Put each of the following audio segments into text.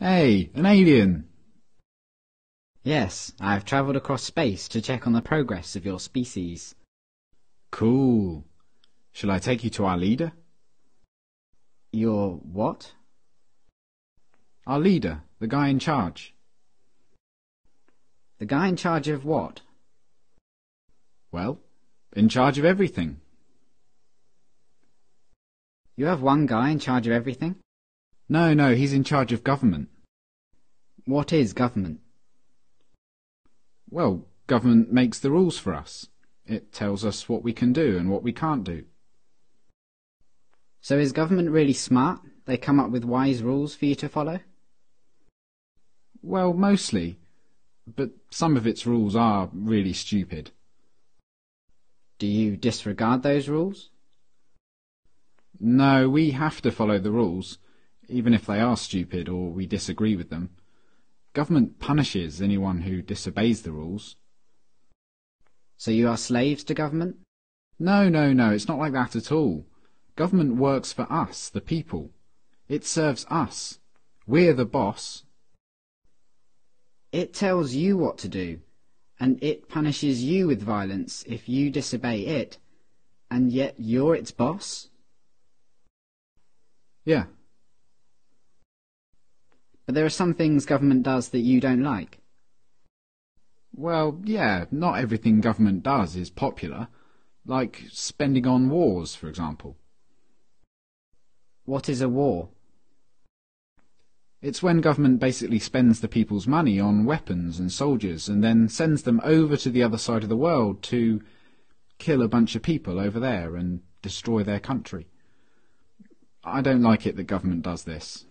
Hey, an alien! Yes, I've travelled across space to check on the progress of your species. Cool. Shall I take you to our leader? Your what? Our leader, the guy in charge. The guy in charge of what? Well, in charge of everything. You have one guy in charge of everything? No, he's in charge of government. What is government? Well, government makes the rules for us. It tells us what we can do and what we can't do. So is government really smart? They come up with wise rules for you to follow? Well, mostly. But some of its rules are really stupid. Do you disregard those rules? No, we have to follow the rules, even if they are stupid or we disagree with them. Government punishes anyone who disobeys the rules. So you are slaves to government? No, it's not like that at all. Government works for us, the people. It serves us. We're the boss. It tells you what to do, and it punishes you with violence if you disobey it, and yet you're its boss? Yeah. But there are some things government does that you don't like. Well, yeah, not everything government does is popular, like spending on wars, for example. What is a war? It's when government basically spends the people's money on weapons and soldiers and then sends them over to the other side of the world to kill a bunch of people over there and destroy their country. I don't like it that government does this.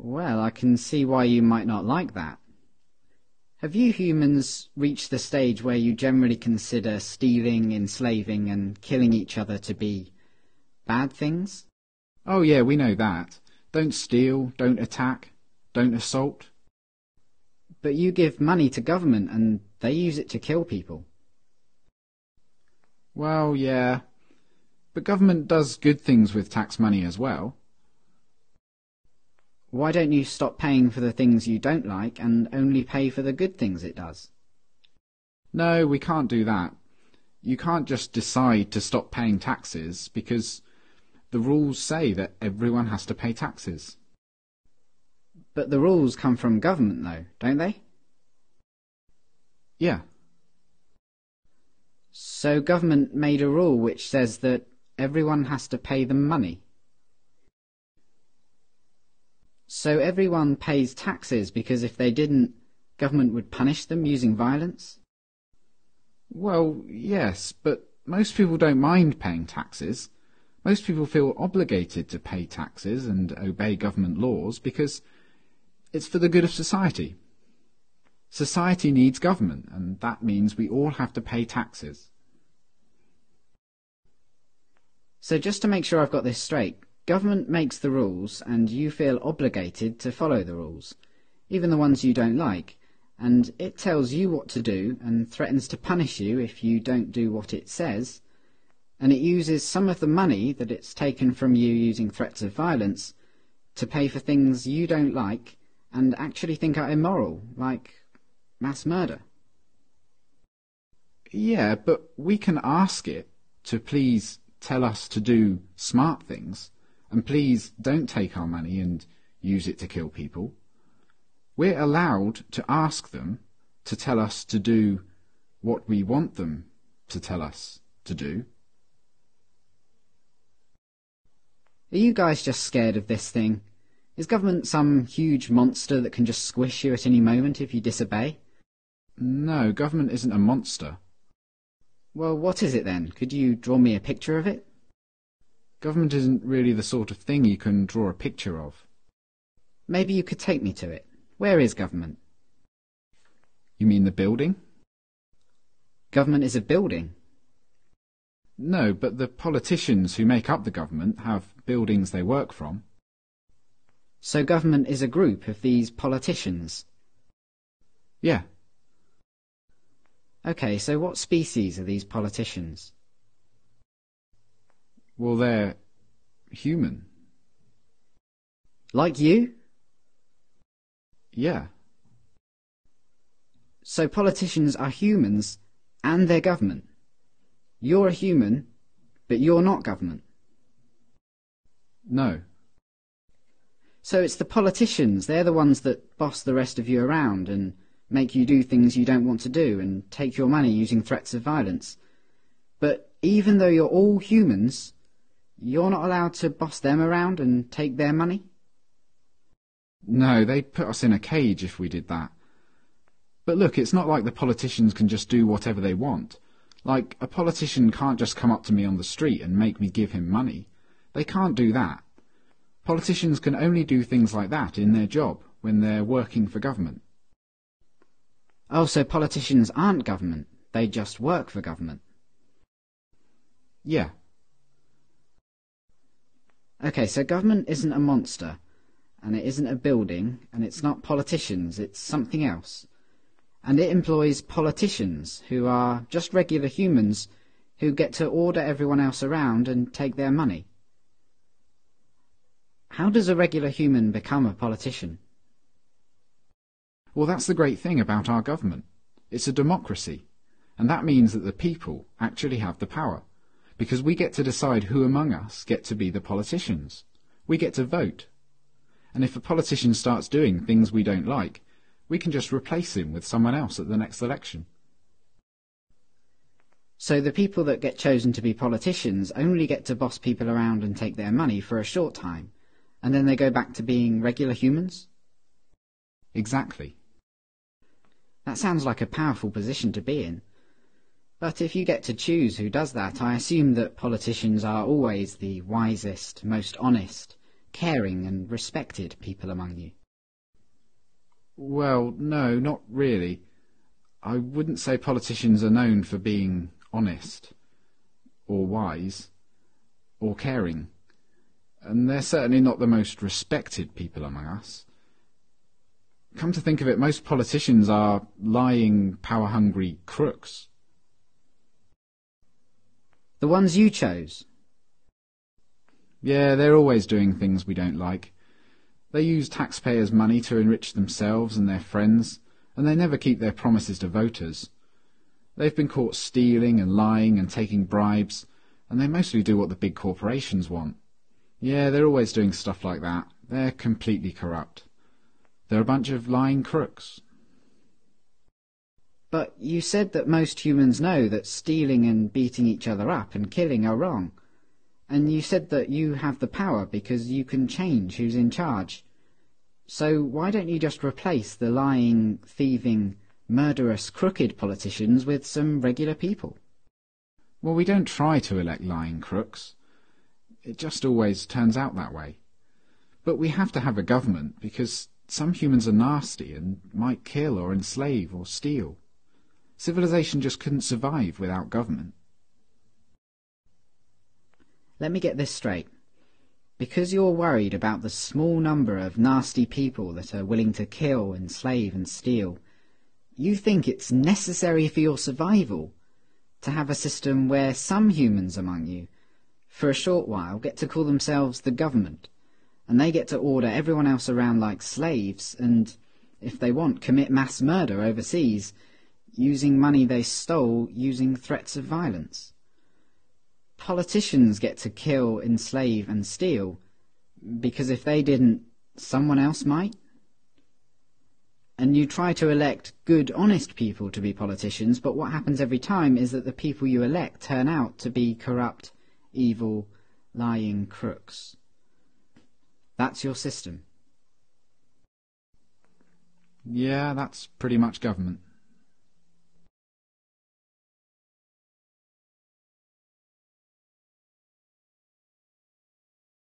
Well, I can see why you might not like that. Have you humans reached the stage where you generally consider stealing, enslaving, and killing each other to be bad things? Oh yeah, we know that. Don't steal, don't attack, don't assault. But you give money to government and they use it to kill people. Well, yeah. But government does good things with tax money as well. Why don't you stop paying for the things you don't like and only pay for the good things it does? No, we can't do that. You can't just decide to stop paying taxes because the rules say that everyone has to pay taxes. But the rules come from government though, don't they? Yeah. So government made a rule which says that everyone has to pay them money. So everyone pays taxes because if they didn't, government would punish them using violence? Well, yes, but most people don't mind paying taxes. Most people feel obligated to pay taxes and obey government laws because it's for the good of society. Society needs government, and that means we all have to pay taxes. So just to make sure I've got this straight, government makes the rules and you feel obligated to follow the rules, even the ones you don't like, and it tells you what to do and threatens to punish you if you don't do what it says, and it uses some of the money that it's taken from you using threats of violence to pay for things you don't like and actually think are immoral, like mass murder. Yeah, but we can ask it to please tell us to do smart things, and please don't take our money and use it to kill people. We're allowed to ask them to tell us to do what we want them to tell us to do. Are you guys just scared of this thing? Is government some huge monster that can just squish you at any moment if you disobey? No, government isn't a monster. Well, what is it then? Could you draw me a picture of it? Government isn't really the sort of thing you can draw a picture of. Maybe you could take me to it. Where is government? You mean the building? Government is a building. No, but the politicians who make up the government have buildings they work from. So government is a group of these politicians? Yeah. Okay, so what species are these politicians? Well, they're human. Like you? Yeah. So politicians are humans and they're government. You're a human, but you're not government. No. So it's the politicians, they're the ones that boss the rest of you around and make you do things you don't want to do and take your money using threats of violence. But even though you're all humans, you're not allowed to boss them around and take their money? No, they'd put us in a cage if we did that. But look, it's not like the politicians can just do whatever they want. Like, a politician can't just come up to me on the street and make me give him money. They can't do that. Politicians can only do things like that in their job, when they're working for government. Oh, so politicians aren't government, they just work for government. Yeah. Okay, so government isn't a monster, and it isn't a building, and it's not politicians, it's something else. And it employs politicians, who are just regular humans, who get to order everyone else around and take their money. How does a regular human become a politician? Well, that's the great thing about our government. It's a democracy, and that means that the people actually have the power, because we get to decide who among us get to be the politicians. We get to vote. And if a politician starts doing things we don't like, we can just replace him with someone else at the next election. So the people that get chosen to be politicians only get to boss people around and take their money for a short time, and then they go back to being regular humans? Exactly. That sounds like a powerful position to be in. But if you get to choose who does that, I assume that politicians are always the wisest, most honest, caring and respected people among you. Well, no, not really. I wouldn't say politicians are known for being honest, or wise, or caring. And they're certainly not the most respected people among us. Come to think of it, most politicians are lying, power-hungry crooks. The ones you chose? Yeah, they're always doing things we don't like. They use taxpayers' money to enrich themselves and their friends, and they never keep their promises to voters. They've been caught stealing and lying and taking bribes, and they mostly do what the big corporations want. Yeah, they're always doing stuff like that. They're completely corrupt. They're a bunch of lying crooks. But you said that most humans know that stealing and beating each other up and killing are wrong. And you said that you have the power because you can change who's in charge. So why don't you just replace the lying, thieving, murderous, crooked politicians with some regular people? Well, we don't try to elect lying crooks. It just always turns out that way. But we have to have a government because some humans are nasty and might kill or enslave or steal. Civilization just couldn't survive without government. Let me get this straight. Because you're worried about the small number of nasty people that are willing to kill, enslave and steal, you think it's necessary for your survival to have a system where some humans among you, for a short while, get to call themselves the government, and they get to order everyone else around like slaves and, if they want, commit mass murder overseas, using money they stole, using threats of violence. Politicians get to kill, enslave and steal, because if they didn't, someone else might. And you try to elect good, honest people to be politicians, but what happens every time is that the people you elect turn out to be corrupt, evil, lying crooks. That's your system. Yeah, that's pretty much government.